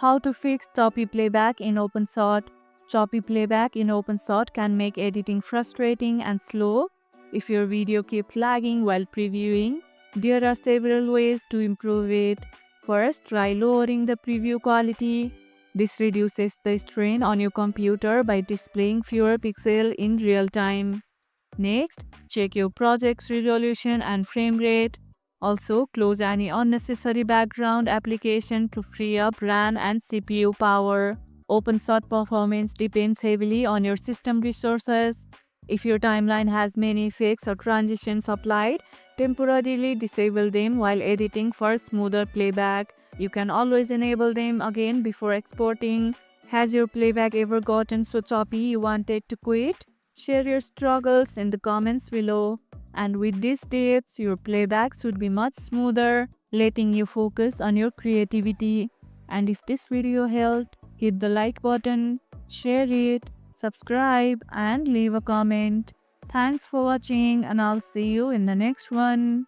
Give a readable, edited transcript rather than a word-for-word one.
How to fix choppy playback in Openshot. Choppy playback in Openshot can make editing frustrating and slow. If your video keeps lagging while previewing, there are several ways to improve it. First, try lowering the preview quality. This reduces the strain on your computer by displaying fewer pixels in real time. Next, check your project's resolution and frame rate. Also, close any unnecessary background application to free up RAM and CPU power. OpenShot performance depends heavily on your system resources. If your timeline has many effects or transitions applied, temporarily disable them while editing for smoother playback. You can always enable them again before exporting. Has your playback ever gotten so choppy you wanted to quit? Share your struggles in the comments below. And with these tips, your playback should be much smoother, letting you focus on your creativity. And if this video helped, hit the like button, share it, subscribe, and leave a comment. Thanks for watching, and I'll see you in the next one.